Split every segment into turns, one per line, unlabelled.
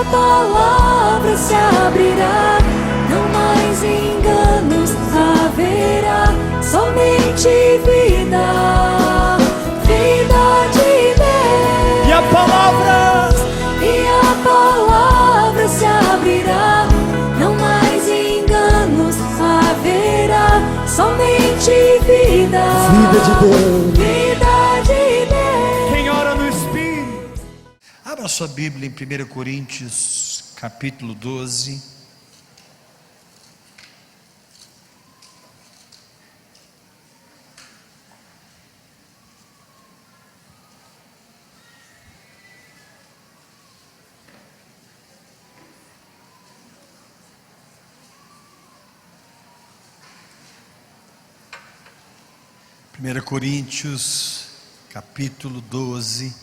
a palavra se abrirá, não mais enganos haverá, somente vida, vida de Deus.
E a palavra
se abrirá, não mais enganos haverá, somente vida,
vida de Deus.
vida de Deus.
quem ora no Espírito. Abra sua Bíblia em 1 Coríntios, capítulo 12. Primeira Coríntios, capítulo 12.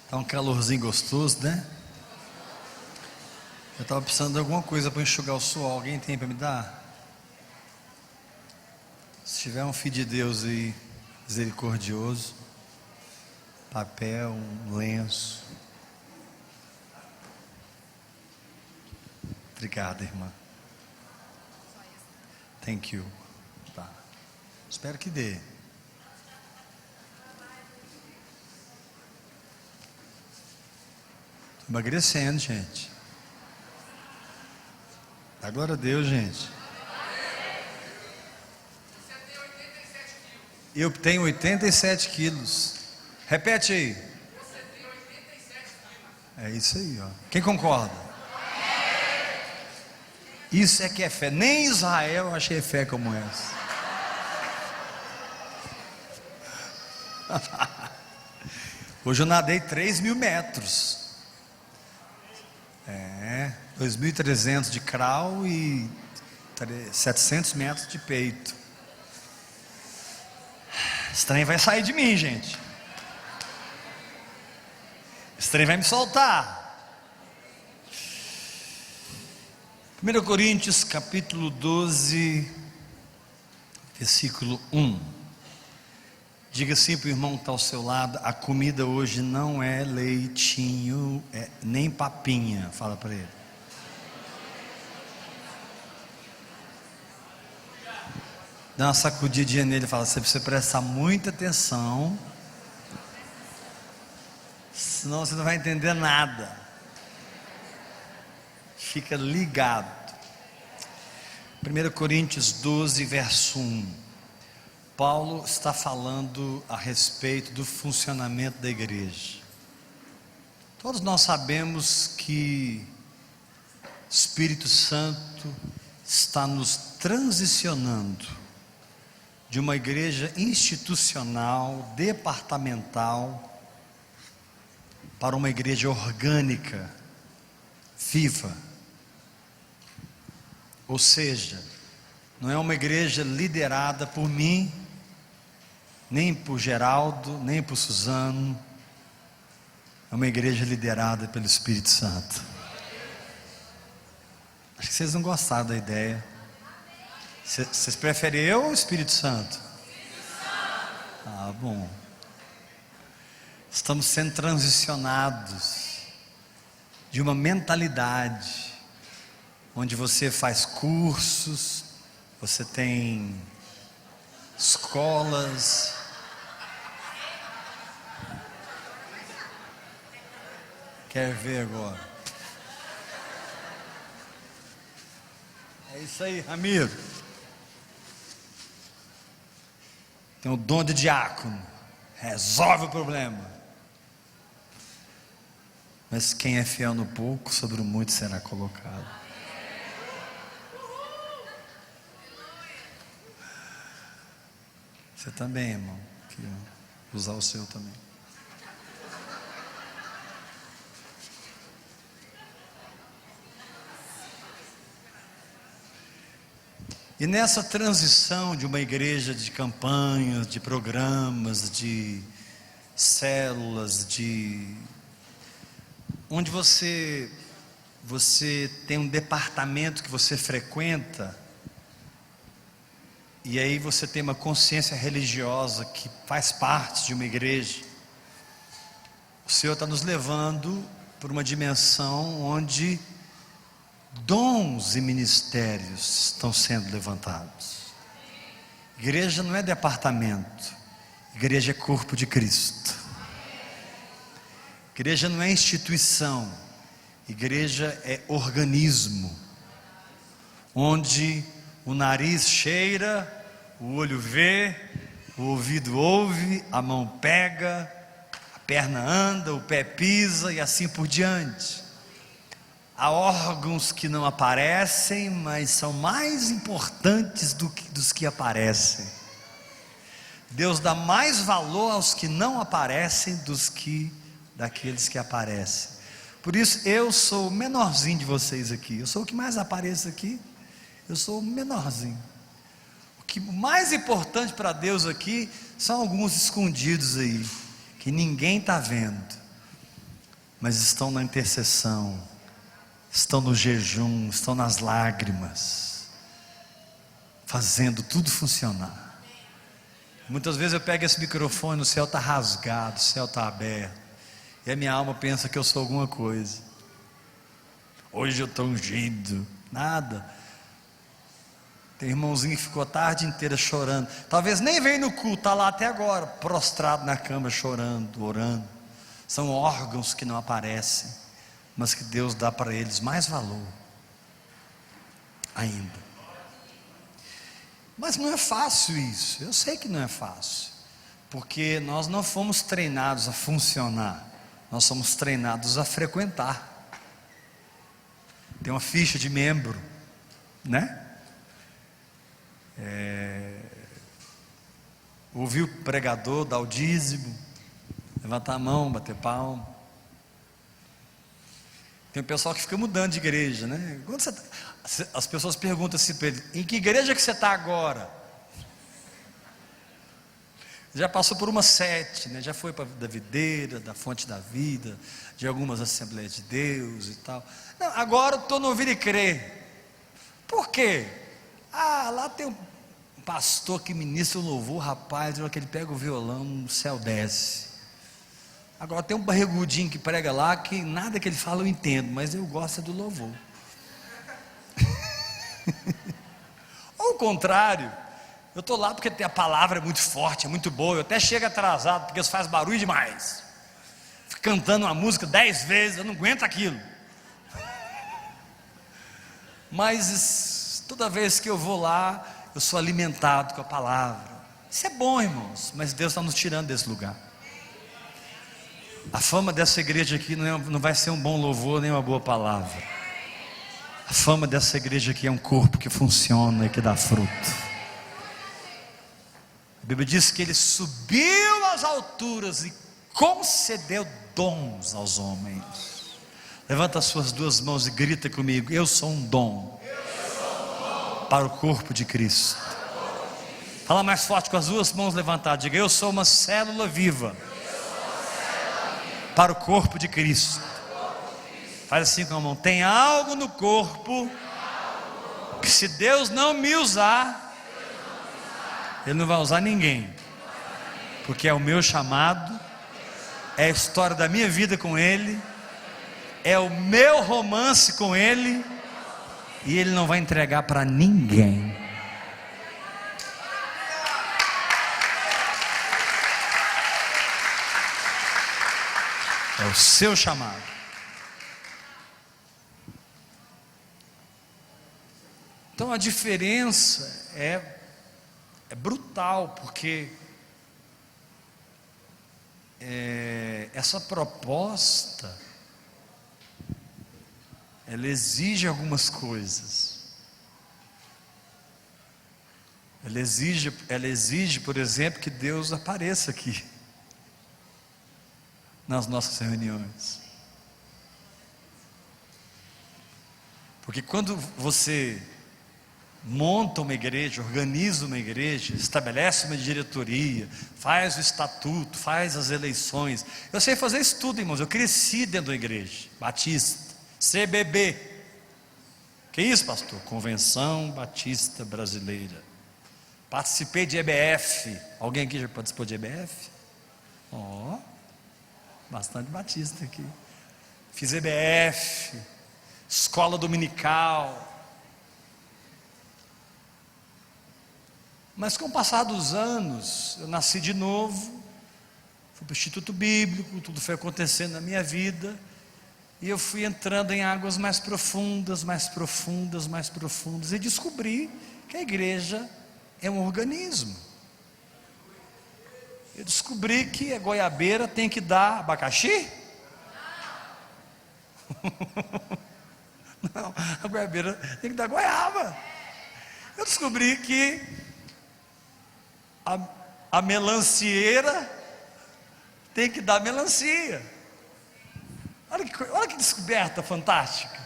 Tá um calorzinho gostoso, né? Eu estava precisando de alguma coisa para enxugar o suor. Alguém tem para me dar? Se tiver um filho de Deus aí, misericordioso, papel, um lenço. Obrigado, irmã. Thank you. Tá. Espero que dê. Estou emagrecendo, gente. Dá glória a Deus, gente. Eu tenho 87 quilos. Repete aí. Você tem 87 quilos. É isso aí, ó. Quem concorda? Isso é que é fé. Nem Israel eu achei fé como essa. Hoje eu nadei 3.000 metros. 2.300 de crawl e 700 metros de peito. Esse trem vai sair de mim, gente. Esse trem vai me soltar. 1 Coríntios capítulo 12, versículo 1. Diga assim para o irmão que está ao seu lado: a comida hoje não é leitinho, nem papinha. Fala para ele. Dá uma sacudidinha nele e fala: você precisa prestar muita atenção, senão você não vai entender nada. Fica ligado. 1 Coríntios 12, verso 1. Paulo está falando a respeito do funcionamento da igreja. Todos nós sabemos que o Espírito Santo está nos transicionando de uma igreja institucional, departamental, para uma igreja orgânica, viva. Ou seja, não é uma igreja liderada por mim, nem por Geraldo, nem por Suzano. É uma igreja liderada pelo Espírito Santo. Acho que vocês não gostaram da ideia. Vocês preferem eu ou o Espírito Santo? Ah, bom. Estamos sendo transicionados de uma mentalidade onde você faz cursos, você tem escolas, quer ver agora? É isso aí, Ramiro. Tem o dom de diácono, resolve o problema. Mas quem é fiel no pouco, sobre o muito será colocado. Você também, irmão. Aqui, ó. Usar o seu também. E nessa transição de uma igreja de campanhas, de programas, de células, onde você tem um departamento que você frequenta, e aí você tem uma consciência religiosa que faz parte de uma igreja. O Senhor está nos levando por uma dimensão onde dons e ministérios estão sendo levantados. Igreja não é departamento, igreja é corpo de Cristo. Igreja não é instituição, igreja é organismo, onde o nariz cheira, o olho vê, o ouvido ouve, a mão pega, a perna anda, o pé pisa e assim por diante. Há órgãos que não aparecem, mas são mais importantes dos que aparecem. Deus dá mais valor aos que não aparecem daqueles que aparecem. Por isso eu sou o menorzinho de vocês aqui. Eu sou o que mais apareço aqui. Eu sou o menorzinho. O mais importante para Deus aqui são alguns escondidos aí, que ninguém está vendo, mas estão na intercessão, estão no jejum, estão nas lágrimas, fazendo tudo funcionar. Muitas vezes eu pego esse microfone, o céu está rasgado, o céu está aberto, e a minha alma pensa que eu sou alguma coisa. Hoje eu estou ungido, nada. Tem irmãozinho que ficou a tarde inteira chorando, talvez nem veio no culto, está lá até agora, prostrado na cama, chorando, orando. São órgãos que não aparecem, mas que Deus dá para eles mais valor ainda. Mas não é fácil isso, eu sei que não é fácil, porque nós não fomos treinados a funcionar, nós somos treinados a frequentar. Tem uma ficha de membro, né? Ouvir o pregador, dar o dízimo, levantar a mão, bater palma. Tem um pessoal que fica mudando de igreja, né? As pessoas perguntam assim para ele: em que igreja que você está agora? Já passou por umas 7, né? Já foi para da Videira, da Fonte da Vida, de algumas Assembleias de Deus e tal. Não, agora estou no Ouvir e Crer. Por quê? Lá tem um pastor que ministra o louvor, rapaz, que ele pega o violão, o céu desce. Agora tem um barrigudinho que prega lá, que nada que ele fala eu entendo, mas eu gosto do louvor. Ou o contrário, eu estou lá porque a palavra é muito forte, é muito boa, eu até chego atrasado, porque eles fazem barulho demais. Fico cantando uma música 10 vezes, eu não aguento aquilo. Mas toda vez que eu vou lá, eu sou alimentado com a palavra. Isso é bom, irmãos, mas Deus está nos tirando desse lugar. A fama dessa igreja aqui não vai ser um bom louvor, nem uma boa palavra. A fama dessa igreja aqui é um corpo que funciona e que dá fruto. A Bíblia diz que ele subiu às alturas e concedeu dons aos homens. Levanta as suas duas mãos e grita comigo: eu sou um dom para o corpo de Cristo. Fala mais forte com as duas mãos levantadas. Diga: eu sou uma célula viva para o corpo de Cristo. Faz assim com a mão: tem algo no corpo que, se Deus não me usar, Ele não vai usar ninguém, porque é o meu chamado, é a história da minha vida com Ele, é o meu romance com Ele, e Ele não vai entregar para ninguém. É o seu chamado. Então a diferença é brutal, porque essa proposta, ela exige algumas coisas. Ela exige, por exemplo, que Deus apareça aqui nas nossas reuniões. Porque quando você monta uma igreja, organiza uma igreja, estabelece uma diretoria, faz o estatuto, faz as eleições. Eu sei fazer isso tudo, irmãos. Eu cresci dentro da igreja Batista, CBB. Que isso, pastor? Convenção Batista Brasileira. Participei de EBF. Alguém aqui já participou de EBF? Bastante batista aqui. fiz EBF, escola dominical. Mas com o passar dos anos, eu nasci de novo, fui para o Instituto Bíblico, tudo foi acontecendo na minha vida, e eu fui entrando em águas mais profundas, mais profundas, mais profundas, e descobri que a igreja é um organismo. Eu descobri que a goiabeira tem que dar abacaxi? Não, a goiabeira tem que dar goiaba. Eu descobri que a melancieira tem que dar melancia. Olha que descoberta fantástica.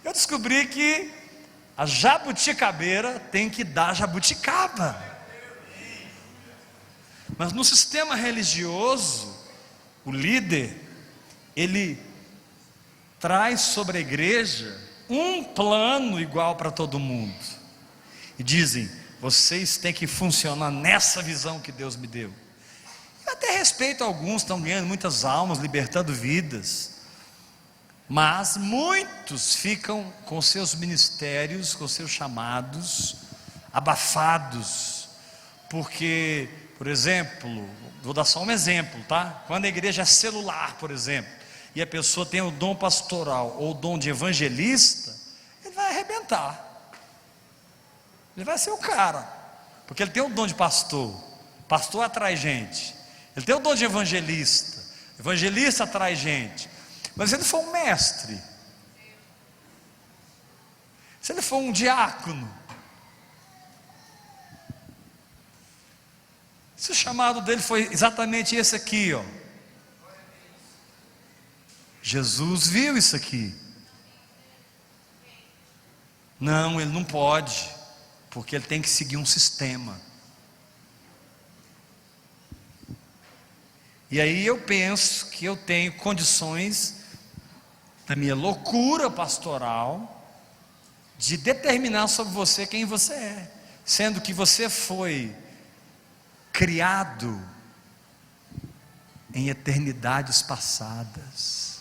Eu descobri que a jabuticabeira tem que dar jabuticaba. Mas no sistema religioso, o líder, ele traz sobre a igreja um plano igual para todo mundo. E dizem: vocês têm que funcionar nessa visão que Deus me deu. Eu até respeito alguns, estão ganhando muitas almas, libertando vidas. Mas muitos ficam com seus ministérios, com seus chamados, abafados. Porque, por exemplo, vou dar só um exemplo, tá? Quando a igreja é celular, por exemplo, e a pessoa tem o dom pastoral ou o dom de evangelista, ele vai arrebentar. Ele vai ser o cara, porque ele tem o dom de pastor. Pastor atrai gente. Ele tem o dom de evangelista. Evangelista atrai gente. Mas se ele for um mestre, se ele for um diácono, se o chamado dele foi exatamente esse aqui, ó. Jesus viu isso aqui. Não, ele não pode, porque ele tem que seguir um sistema. E aí eu penso que eu tenho condições, da minha loucura pastoral, de determinar sobre você quem você é, sendo que você foi criado em eternidades passadas,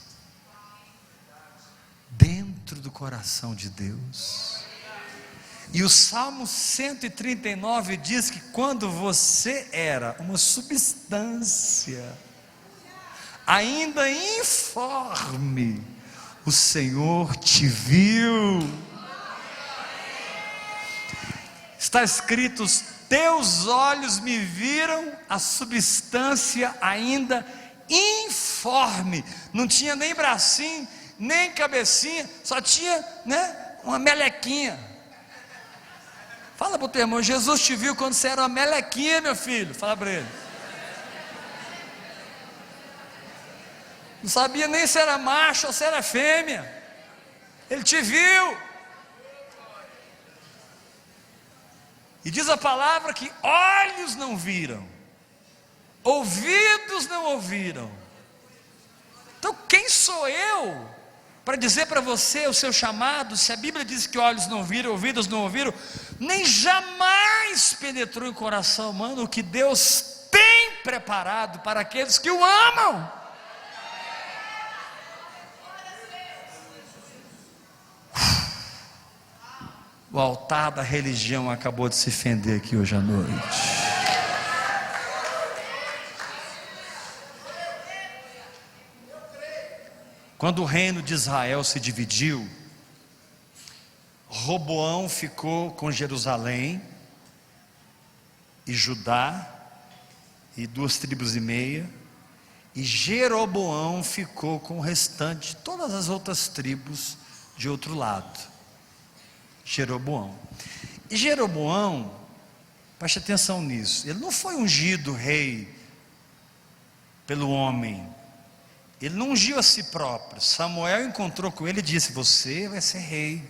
dentro do coração de Deus. E o Salmo 139 diz que quando você era uma substância ainda informe, o Senhor te viu. Está escrito: os teus olhos me viram a substância ainda informe. Não tinha nem bracinho, nem cabecinha, só tinha, uma melequinha. Fala para o teu irmão: Jesus te viu quando você era uma melequinha, meu filho. Fala para ele. Não sabia nem se era macho ou se era fêmea. Ele te viu. E diz a palavra que olhos não viram, ouvidos não ouviram. Então quem sou eu para dizer para você o seu chamado, se a Bíblia diz que olhos não viram, ouvidos não ouviram, nem jamais penetrou em coração humano o que Deus tem preparado para aqueles que o amam? O altar da religião acabou de se fender aqui hoje à noite. Quando o reino de Israel se dividiu, Roboão ficou com Jerusalém e Judá e 2,5 tribos, e Jeroboão ficou com o restante, todas as outras tribos de outro lado. Jeroboão. E Jeroboão, preste atenção nisso, ele não foi ungido rei pelo homem, ele não ungiu a si próprio. Samuel encontrou com ele e disse: você vai ser rei.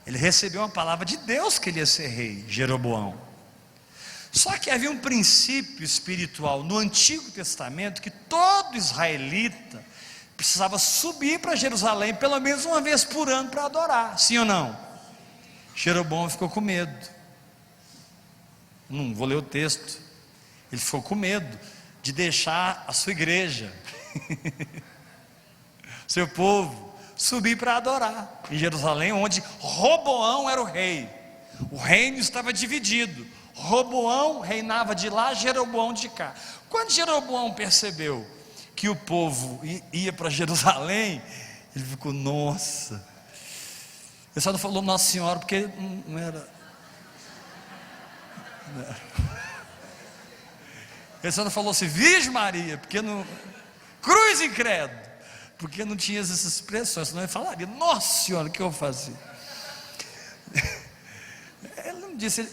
Ele recebeu uma palavra de Deus que ele ia ser rei, Jeroboão. Só que havia um princípio espiritual no Antigo Testamento, que todo israelita precisava subir para Jerusalém pelo menos uma vez por ano para adorar, sim ou não? Jeroboão ficou com medo. Não vou ler o texto. Ele ficou com medo de deixar a sua igreja. seu povo subir para adorar em Jerusalém, onde Roboão era o rei. O reino estava dividido. Roboão reinava de lá, Jeroboão de cá. Quando Jeroboão percebeu que o povo ia para Jerusalém, ele ficou, nossa. Ele só não falou Nossa Senhora porque não era. Ele só não falou assim, Virgem Maria, porque não. Cruz e credo, porque não tinha essas expressões, senão ele falaria, Nossa Senhora, o que eu vou fazer? Ele não disse,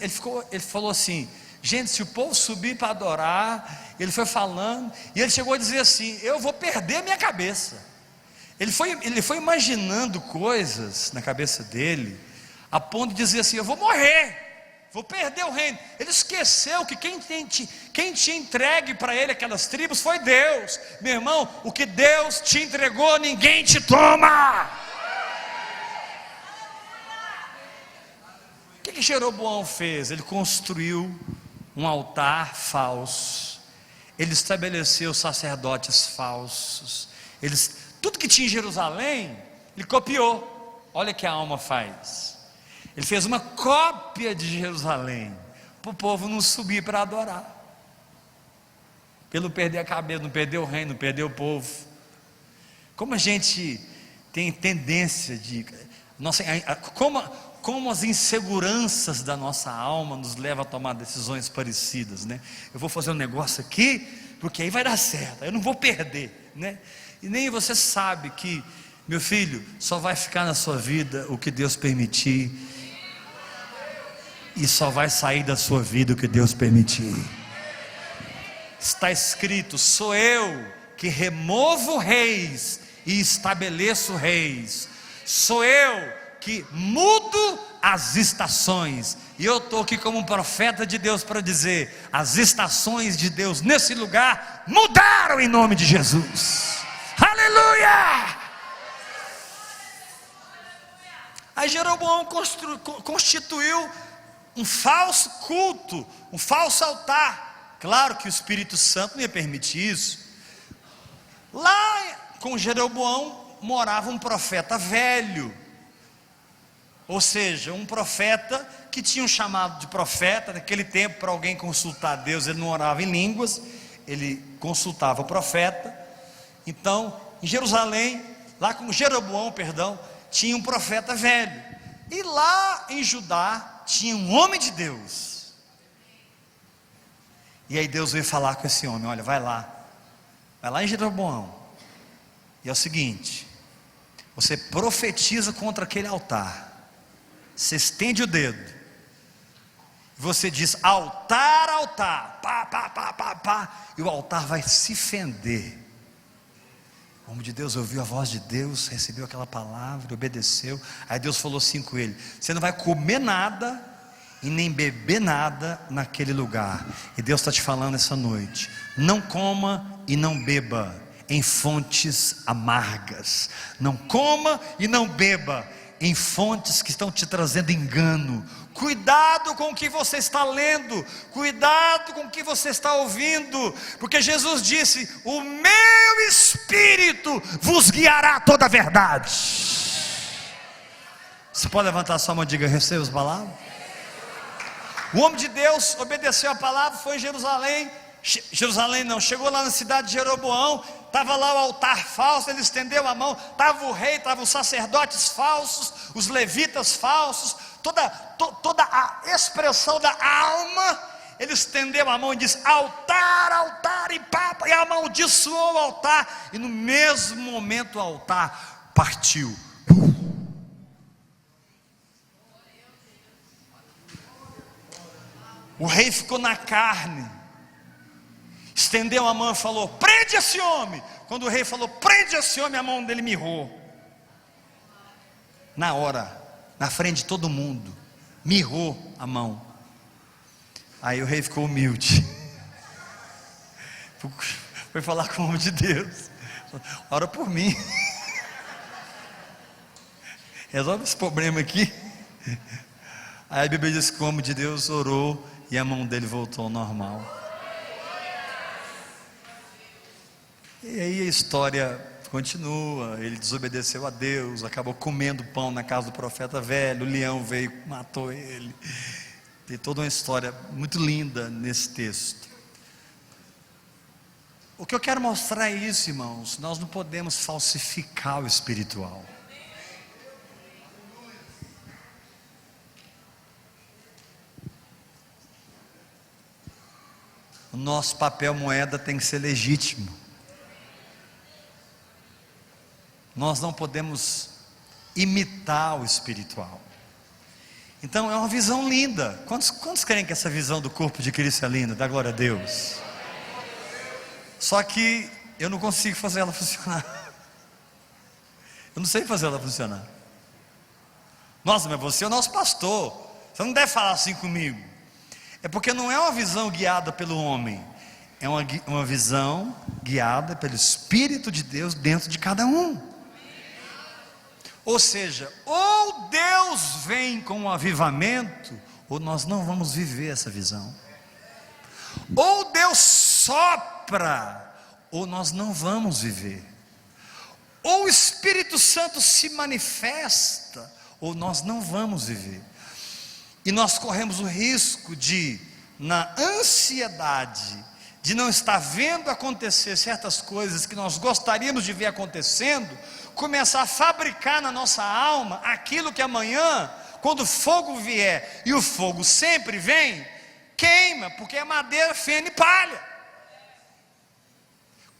ele falou assim, gente, se o povo subir para adorar, ele foi falando, e ele chegou a dizer assim, eu vou perder a minha cabeça. Ele foi imaginando coisas na cabeça dele, a ponto de dizer assim, eu vou morrer, vou perder o reino. Ele esqueceu que quem tinha entregue para ele aquelas tribos foi Deus. Meu irmão, o que Deus te entregou, ninguém te toma. O que Jeroboão fez? Ele construiu um altar falso, ele estabeleceu sacerdotes falsos, tudo que tinha em Jerusalém, ele copiou. Olha o que a alma faz. Ele fez uma cópia de Jerusalém, para o povo não subir para adorar, pelo perder a cabeça, não perder o reino, não perder o povo. Como a gente tem tendência de, como as inseguranças da nossa alma nos levam a tomar decisões parecidas, né? Eu vou fazer um negócio aqui, porque aí vai dar certo, eu não vou perder, né? E nem você sabe que, meu filho, só vai ficar na sua vida o que Deus permitir, e só vai sair da sua vida o que Deus permitir. Está escrito, sou eu que removo reis e estabeleço reis, sou eu que mudo as estações, e eu estou aqui como um profeta de Deus para dizer, as estações de Deus nesse lugar mudaram em nome de Jesus. Aleluia! Aí Jeroboão constituiu um falso culto, um falso altar. Claro que o Espírito Santo não ia permitir isso. Lá com Jeroboão morava um profeta velho, ou seja, um profeta que tinha um chamado de profeta. Naquele tempo, para alguém consultar Deus, ele não orava em línguas, ele consultava o profeta. Então, em Jerusalém, lá com Jeroboão, tinha um profeta velho. E lá em Judá, tinha um homem de Deus. E aí Deus veio falar com esse homem, olha, vai lá em Jeroboão, e é o seguinte, você profetiza contra aquele altar, você estende o dedo, você diz, altar, altar, pá, pá, pá, pá, pá, e o altar vai se fender. O homem de Deus ouviu a voz de Deus, recebeu aquela palavra, obedeceu. Aí Deus falou assim com ele, você não vai comer nada e nem beber nada naquele lugar. E Deus está te falando essa noite, não coma e não beba em fontes amargas, não coma e não beba em fontes que estão te trazendo engano. Cuidado com o que você está lendo, cuidado com o que você está ouvindo, porque Jesus disse, o meu Espírito vos guiará a toda a verdade. Você pode levantar sua mão e diga, receba as palavras? O homem de Deus obedeceu a palavra, foi em Jerusalém não, chegou lá na cidade de Jeroboão, estava lá o altar falso, ele estendeu a mão, estava o rei, estavam os sacerdotes falsos, os levitas falsos, toda a expressão da alma. Ele estendeu a mão e disse, altar, altar, e papa, e amaldiçoou o altar, e no mesmo momento o altar partiu. O rei ficou na carne, estendeu a mão e falou, prende esse homem. Quando o rei falou, prende esse homem, a mão dele mirrou, na hora, na frente de todo mundo, mirrou a mão. Aí o rei ficou humilde, foi falar com o homem de Deus, ora por mim, resolve esse problema aqui. Aí a Bíblia diz que o homem de Deus orou e a mão dele voltou ao normal. E aí a história continua. Ele desobedeceu a Deus, acabou comendo pão na casa do profeta velho, o leão veio, matou ele. Tem toda uma história muito linda nesse texto. O que eu quero mostrar é isso, irmãos. Nós não podemos falsificar o espiritual. O nosso papel moeda tem que ser legítimo. Nós não podemos imitar o espiritual. Então é uma visão linda. Quantos creem que essa visão do corpo de Cristo é linda? Dá glória a Deus. Só que eu não consigo fazer ela funcionar. Eu não sei fazer ela funcionar. Nossa, mas você é o nosso pastor, você não deve falar assim comigo. É porque não é uma visão guiada pelo homem, é uma visão guiada pelo Espírito de Deus dentro de cada um. Ou seja, ou Deus vem com um avivamento, ou nós não vamos viver essa visão. Ou Deus sopra, ou nós não vamos viver. Ou o Espírito Santo se manifesta, ou nós não vamos viver. E nós corremos o risco de, na ansiedade de não estar vendo acontecer certas coisas que nós gostaríamos de ver acontecendo, começar a fabricar na nossa alma aquilo que amanhã, quando o fogo vier, e o fogo sempre vem, queima, porque é madeira, feno e palha.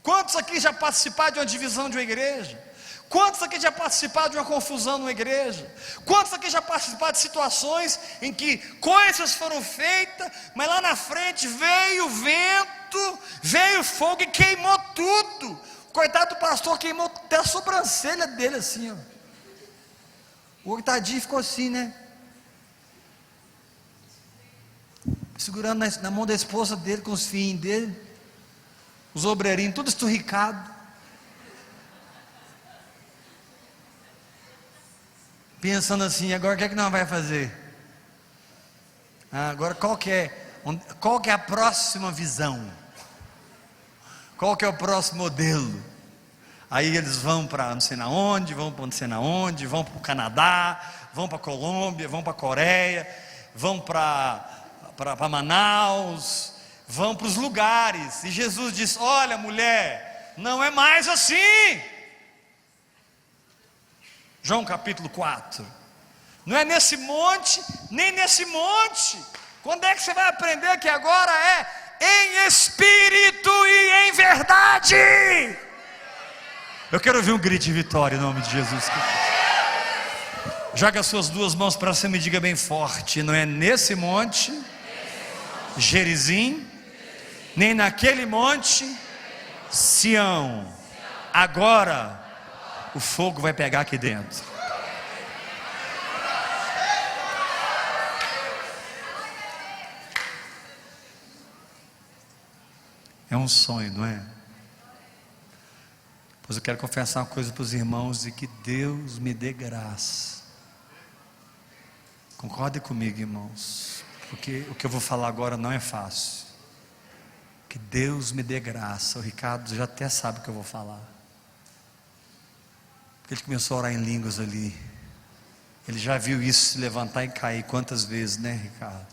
Quantos aqui já participaram de uma divisão de uma igreja? Quantos aqui já participaram de uma confusão numa igreja? Quantos aqui já participaram de situações em que coisas foram feitas, mas lá na frente veio o vento, veio o fogo e queimou tudo? Coitado do pastor, queimou até a sobrancelha dele assim, ó. O coitadinho ficou assim, né? Segurando na mão da esposa dele, com os filhos dele, os obreirinhos, tudo esturricado. Pensando assim, agora o que é que nós vamos fazer? Agora qual que é a próxima visão? Qual que é o próximo modelo? Aí eles vão para não sei na onde, vão para não sei na onde, vão para o Canadá, vão para a Colômbia, vão para a Coreia, vão para Manaus, vão para os lugares. E Jesus diz: olha, mulher, não é mais assim. João capítulo 4. Não é nesse monte, nem nesse monte. Quando é que você vai aprender que agora é em espírito e em verdade? Eu quero ouvir um grito de vitória em nome de Jesus. Joga as suas duas mãos para cima e diga bem forte: não é nesse monte, Gerizim, nem naquele monte, Sião. Agora o fogo vai pegar aqui dentro. É um sonho, não é? Pois eu quero confessar uma coisa para os irmãos, e que Deus me dê graça. Concordem comigo, irmãos, porque o que eu vou falar agora não é fácil. Que Deus me dê graça. O Ricardo já até sabe o que eu vou falar. Ele começou a orar em línguas ali. Ele já viu isso se levantar e cair quantas vezes, né, Ricardo?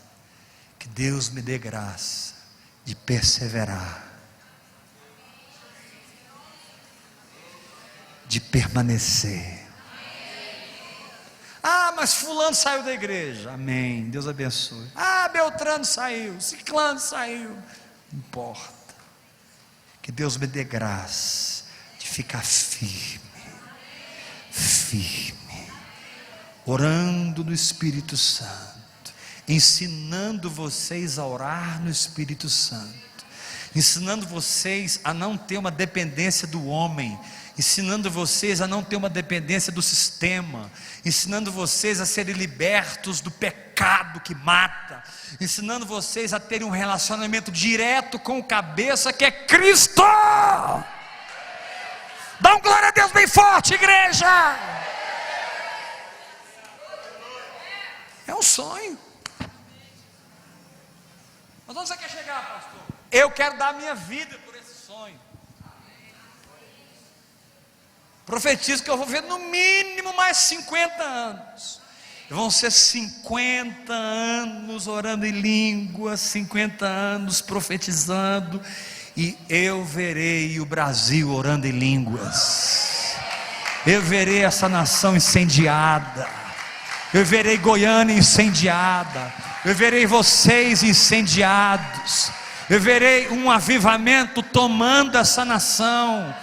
Que Deus me dê graça de perseverar, de permanecer. Ah, mas fulano saiu da igreja. Amém, Deus abençoe. Ah, Beltrano saiu, Ciclano saiu. Não importa. Que Deus me dê graça de ficar firme, orando no Espírito Santo, ensinando vocês a orar no Espírito Santo, ensinando vocês a não ter uma dependência do homem, ensinando vocês a não ter uma dependência do sistema, ensinando vocês a serem libertos do pecado que mata, ensinando vocês a terem um relacionamento direto com o cabeça, que é Cristo. Dá um glória a Deus bem forte, igreja. É um sonho. Mas onde você quer chegar, pastor? Eu quero dar a minha vida por esse sonho. Profetizo que eu vou ver no mínimo mais 50 anos. Vão ser 50 anos orando em línguas, 50 anos profetizando, e eu verei o Brasil orando em línguas. Eu verei essa nação incendiada. Eu verei Goiânia incendiada. Eu verei vocês incendiados. Eu verei um avivamento tomando essa nação.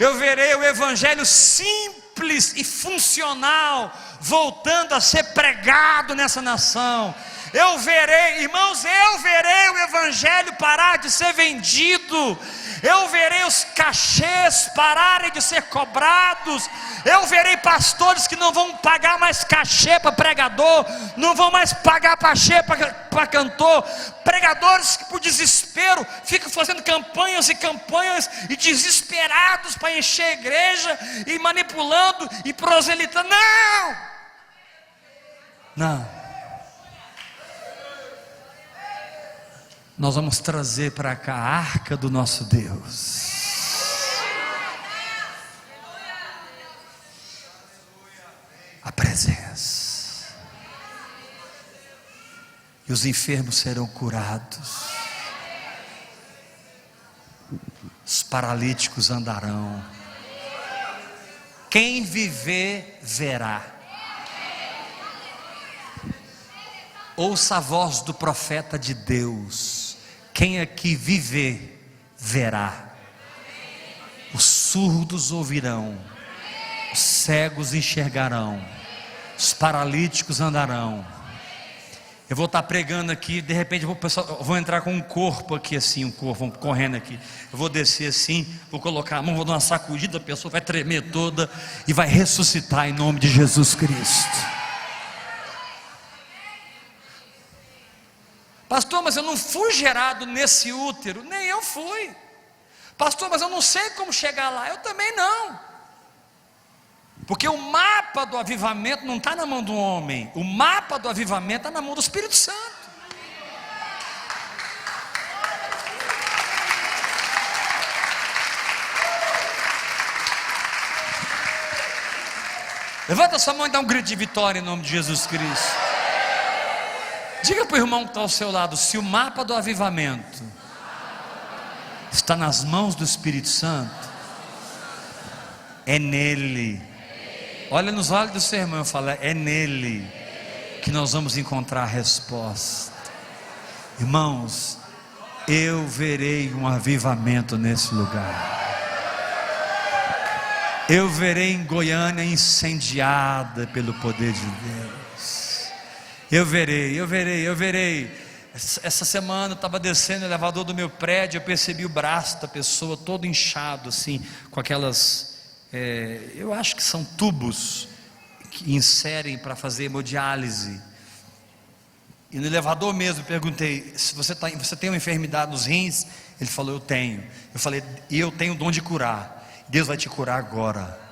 Eu verei o evangelho simples e funcional voltando a ser pregado nessa nação. Eu verei, irmãos, eu verei o evangelho parar de ser vendido. Eu verei os cachês pararem de ser cobrados. Eu verei pastores que não vão pagar mais cachê para pregador, não vão mais pagar cachê para cantor, pregadores que por desespero ficam fazendo campanhas e campanhas, e desesperados para encher a igreja, e manipulando e proselitando. Não. Nós vamos trazer para cá a arca do nosso Deus. A presença. E os enfermos serão curados. Os paralíticos andarão. Quem viver, verá. Ouça a voz do profeta de Deus. Quem aqui viver, verá. Os surdos ouvirão. Os cegos enxergarão. Os paralíticos andarão. Eu vou estar pregando aqui, de repente eu vou entrar com um corpo aqui assim, um corpo correndo aqui. Eu vou descer assim, vou colocar a mão, vou dar uma sacudida, a pessoa vai tremer toda e vai ressuscitar em nome de Jesus Cristo. Pastor, mas eu não fui gerado nesse útero. Nem eu fui. Pastor, mas eu não sei como chegar lá. Eu também não. Porque o mapa do avivamento não está na mão do homem. O mapa do avivamento está na mão do Espírito Santo. Levanta sua mão e dá um grito de vitória em nome de Jesus Cristo. Diga para o irmão que está ao seu lado: se o mapa do avivamento está nas mãos do Espírito Santo, é nele. Olha nos olhos do seu irmão e fala: é nele que nós vamos encontrar a resposta. Irmãos, eu verei um avivamento nesse lugar. Eu verei em Goiânia incendiada pelo poder de Deus. Eu verei. Essa semana eu estava descendo o elevador do meu prédio, eu percebi o braço da pessoa todo inchado assim, com aquelas, eu acho que são tubos que inserem para fazer hemodiálise. E no elevador mesmo eu perguntei: se você tem uma enfermidade nos rins? Ele falou: eu tenho. Eu falei: e eu tenho o dom de curar. Deus vai te curar agora.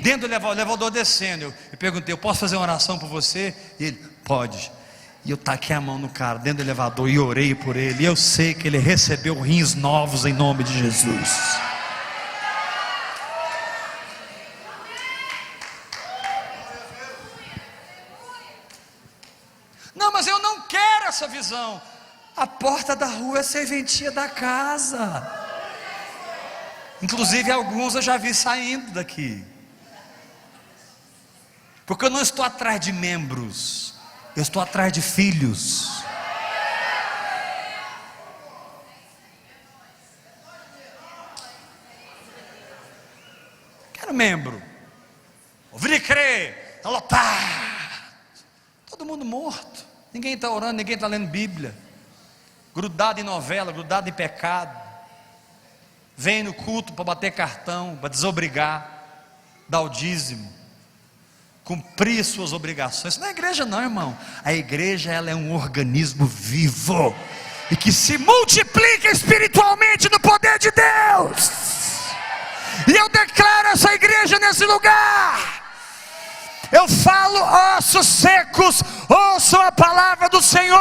Dentro do elevador descendo, eu perguntei: eu posso fazer uma oração por você? E ele: pode. E eu taquei a mão no cara dentro do elevador e orei por ele. E eu sei que ele recebeu rins novos em nome de Jesus. Não, mas eu não quero essa visão. A porta da rua é serventia da casa. Inclusive alguns eu já vi saindo daqui. Porque eu não estou atrás de membros, eu estou atrás de filhos. Quero membro. Ouvir e crer, está lotado. Todo mundo morto. Ninguém está orando, ninguém está lendo Bíblia. Grudado em novela, grudado em pecado. Vem no culto para bater cartão, para desobrigar, dar o dízimo, cumprir suas obrigações. Isso não é igreja não, irmão. A igreja, ela é um organismo vivo e que se multiplica espiritualmente no poder de Deus. E eu declaro essa igreja nesse lugar. Eu falo: ossos secos, ouçam a palavra do Senhor.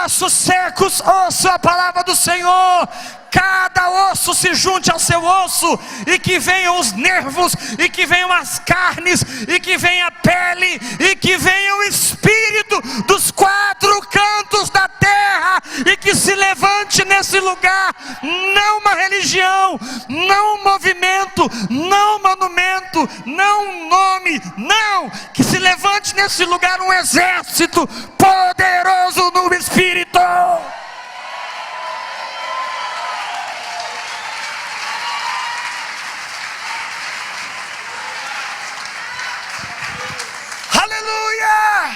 Ossos secos, ouçam a palavra do Senhor. cada osso se junte ao seu osso, e que venham os nervos, e que venham as carnes, e que venha a pele, e que venha o Espírito dos quatro cantos da terra, e que se levante nesse lugar, não uma religião, não um movimento, não um monumento, não um nome, não, que se levante nesse lugar um exército poderoso no Espírito. Aleluia!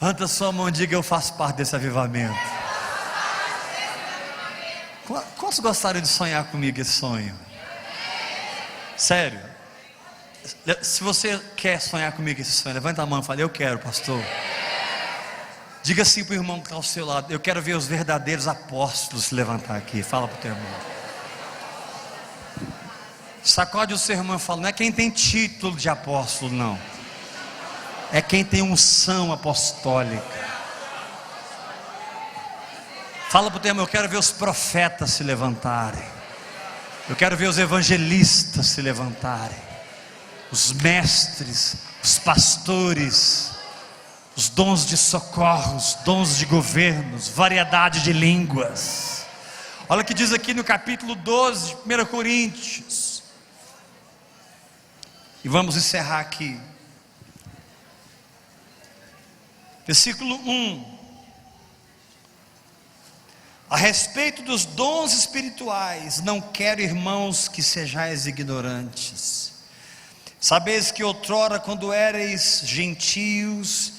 Levanta sua mão e diga: eu faço parte desse avivamento. Quantos gostariam de sonhar comigo esse sonho? Sério? Se você quer sonhar comigo esse sonho, levanta a mão e fala: eu quero, pastor. Diga assim para o irmão que está ao seu lado: eu quero ver os verdadeiros apóstolos se levantar aqui. Fala para o teu irmão. Sacode o seu irmão e fala: não é quem tem título de apóstolo, não, é quem tem unção apostólica. Fala para o teu irmão: eu quero ver os profetas se levantarem, eu quero ver os evangelistas se levantarem, os mestres, os pastores, os dons de socorro, os dons de governos, variedade de línguas. Olha o que diz aqui no capítulo 12 de 1 Coríntios. E vamos encerrar aqui. Versículo 1. A respeito dos dons espirituais, não quero, irmãos, que sejais ignorantes. Sabeis que outrora, quando éreis gentios,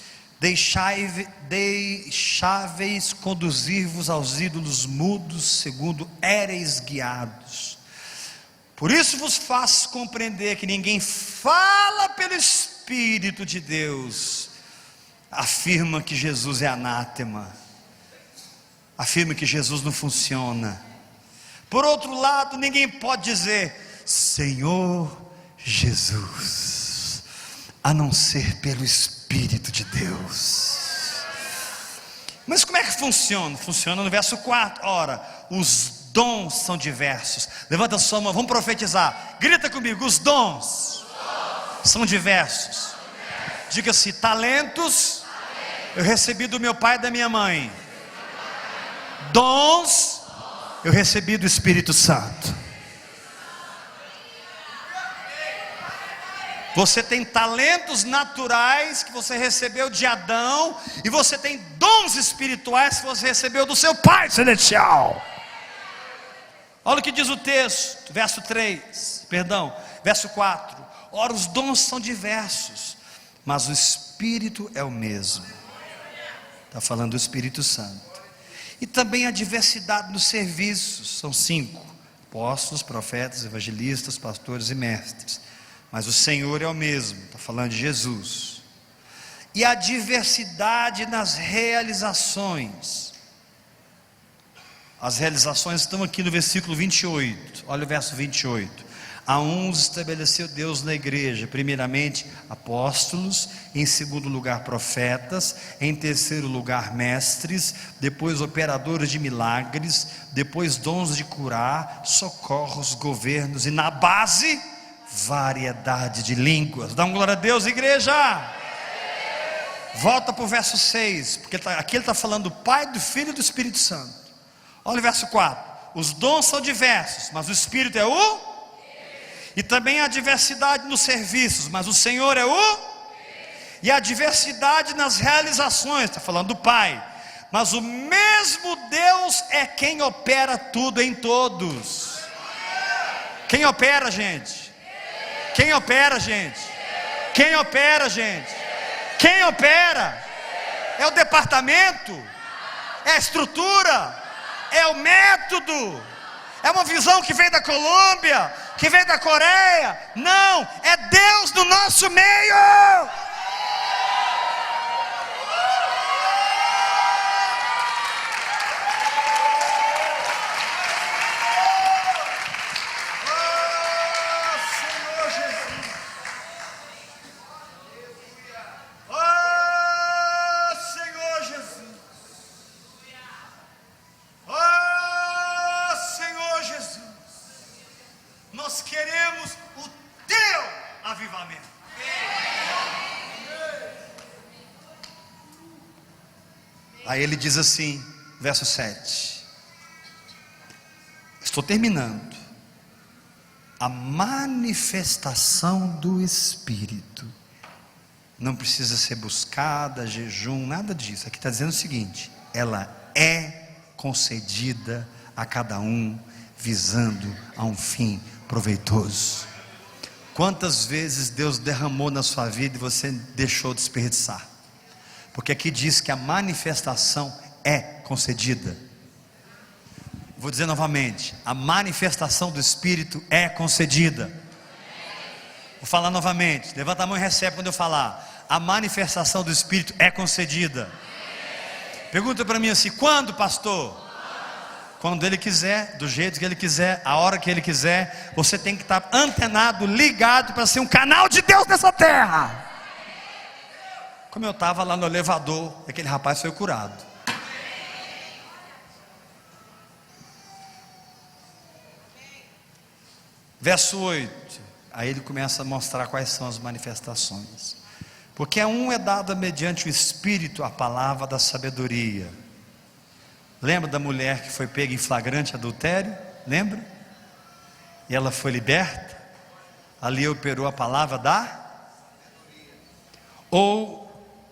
deixáveis conduzir-vos aos ídolos mudos, segundo éreis guiados. Por isso vos faço compreender que ninguém fala pelo Espírito de Deus, afirma que Jesus é anátema, afirma que Jesus não funciona. Por outro lado, ninguém pode dizer Senhor Jesus, a não ser pelo Espírito de Deus. Mas como é que funciona? Funciona no verso 4. Ora, os dons são diversos. Levanta a sua mão, vamos profetizar. Grita comigo: os dons são diversos. Diga-se: talentos eu recebi do meu pai e da minha mãe. Dons eu recebi do Espírito Santo. Você tem talentos naturais que você recebeu de Adão, e você tem dons espirituais que você recebeu do seu Pai Celestial. Olha o que diz o texto, verso 4. Ora, os dons são diversos, mas o Espírito é o mesmo. Está falando do Espírito Santo. E também a diversidade nos serviços, são 5: apóstolos, profetas, evangelistas, pastores e mestres. Mas o Senhor é o mesmo, está falando de Jesus. E a diversidade nas realizações. As realizações estão aqui no versículo 28. Olha o verso 28. A uns estabeleceu Deus na igreja, primeiramente apóstolos, em segundo lugar profetas, em terceiro lugar mestres, depois operadores de milagres, depois dons de curar, socorros, governos, e na base, variedade de línguas. Dá uma glória a Deus, igreja. Volta para o verso 6, porque aqui ele está falando do Pai, do Filho e do Espírito Santo. Olha o verso 4. Os dons são diversos, mas o Espírito é o... E também há diversidade nos serviços, mas o Senhor é o... E a diversidade nas realizações, está falando do Pai. Mas o mesmo Deus é quem opera tudo em todos. Quem opera, gente? Quem opera, gente? Quem opera, gente? Quem opera? É o departamento? É a estrutura? É o método? É uma visão que vem da Colômbia, que vem da Coreia? Não, é Deus no nosso meio. Nós queremos o teu avivamento. Aí ele diz assim, verso 7. Estou terminando. A manifestação do Espírito não precisa ser buscada, jejum, nada disso. Aqui está dizendo o seguinte: ela é concedida a cada um, visando a um fim proveitoso. Quantas vezes Deus derramou na sua vida e você deixou desperdiçar? Porque aqui diz que a manifestação é concedida. Vou dizer novamente: a manifestação do Espírito é concedida. Vou falar novamente, levanta a mão e recebe quando eu falar. A manifestação do Espírito é concedida. Pergunta para mim assim: quando, pastor? Quando Ele quiser, do jeito que Ele quiser, a hora que Ele quiser. Você tem que estar antenado, ligado, para ser um canal de Deus nessa terra. Como eu estava lá no elevador, aquele rapaz foi curado. Verso 8. Aí ele começa a mostrar quais são as manifestações. Porque a um é dada mediante o Espírito a palavra da sabedoria. Lembra da mulher que foi pega em flagrante adultério? Lembra? E ela foi liberta. Ali operou a palavra da. Ou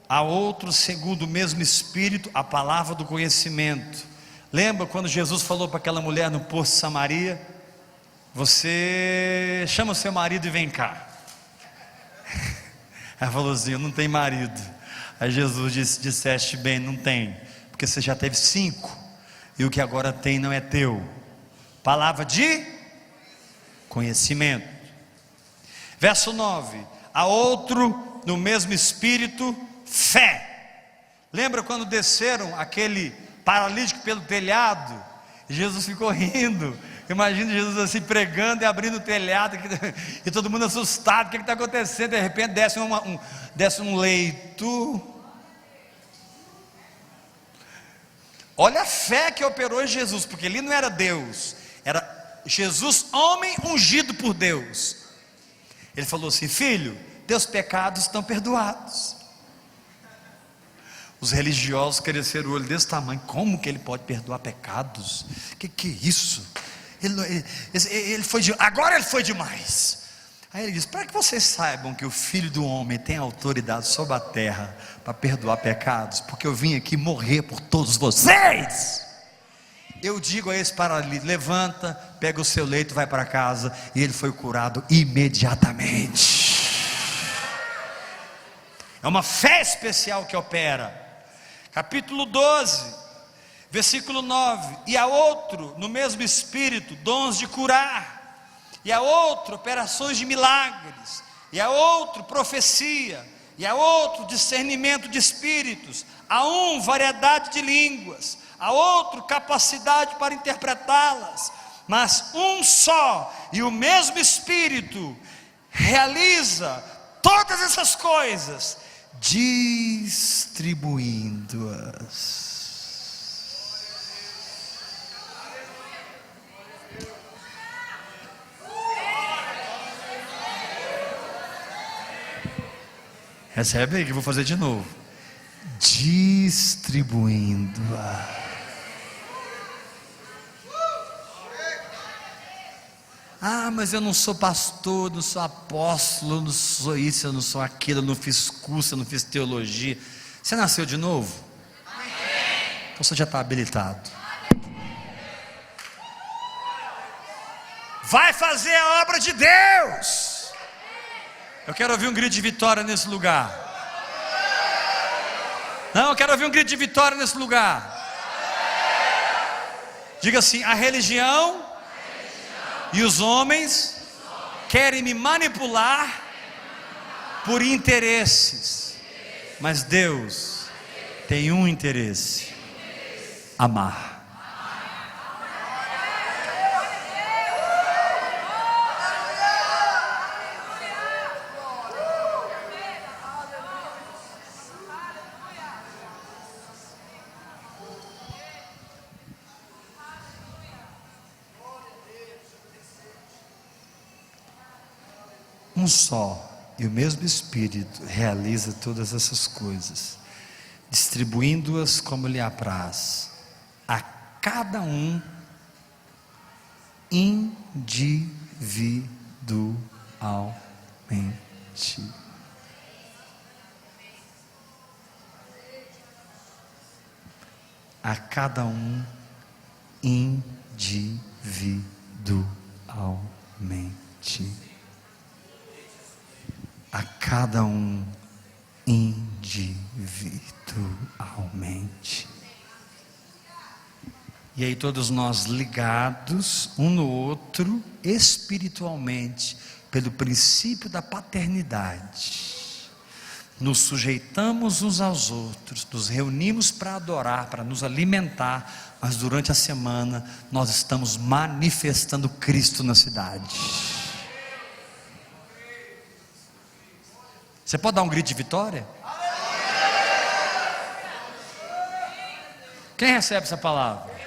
a outro, segundo o mesmo Espírito, a palavra do conhecimento. Lembra quando Jesus falou para aquela mulher no poço de Samaria: você chama o seu marido e vem cá. Ela falou assim: eu não tenho marido. Aí Jesus disse: disseste bem, não tem, porque você já teve 5, e o que agora tem não é teu. Palavra de conhecimento. Verso 9: a outro, no mesmo Espírito, fé. Lembra quando desceram aquele paralítico pelo telhado? E Jesus ficou rindo. Imagina Jesus assim pregando e abrindo o telhado, e todo mundo assustado. O que está acontecendo? De repente desce um leito. Olha a fé que operou em Jesus, porque ele não era Deus, era Jesus, homem ungido por Deus. Ele falou assim: filho, teus pecados estão perdoados. Os religiosos cresceram o olho desse tamanho: como que ele pode perdoar pecados? Que é isso? Ele foi agora ele foi demais. Aí ele diz: para que vocês saibam que o Filho do Homem tem autoridade sobre a terra para perdoar pecados, porque eu vim aqui morrer por todos vocês. Eu digo a esse paralítico: levanta, pega o seu leito, vai para casa. E ele foi curado imediatamente. É uma fé especial que opera. Capítulo 12, versículo 9: e a outro, no mesmo Espírito, dons de curar, e a outro, operações de milagres, e a outro, profecia, e a outro, discernimento de espíritos, a um, variedade de línguas, a outro, capacidade para interpretá-las. Mas um só e o mesmo Espírito realiza todas essas coisas, distribuindo-as. Recebe aí que eu vou fazer de novo. Distribuindo-as. Ah, mas eu não sou pastor, não sou apóstolo, não sou isso, eu não sou aquilo, eu não fiz curso, eu não fiz teologia. Você nasceu de novo? Então você já está habilitado. Vai fazer a obra de Deus. Eu quero ouvir um grito de vitória nesse lugar. Não, eu quero ouvir um grito de vitória nesse lugar. Diga assim: a religião e os homens querem me manipular por interesses, mas Deus tem um interesse: amar. um só e o mesmo Espírito realiza todas essas coisas, distribuindo-as como lhe apraz, a cada um individualmente. A cada um individualmente. A cada um individualmente. E aí todos nós ligados um no outro espiritualmente pelo princípio da paternidade, nos sujeitamos uns aos outros, nos reunimos para adorar, para nos alimentar, mas durante a semana nós estamos manifestando Cristo na cidade. Você pode dar um grito de vitória? Quem recebe essa palavra?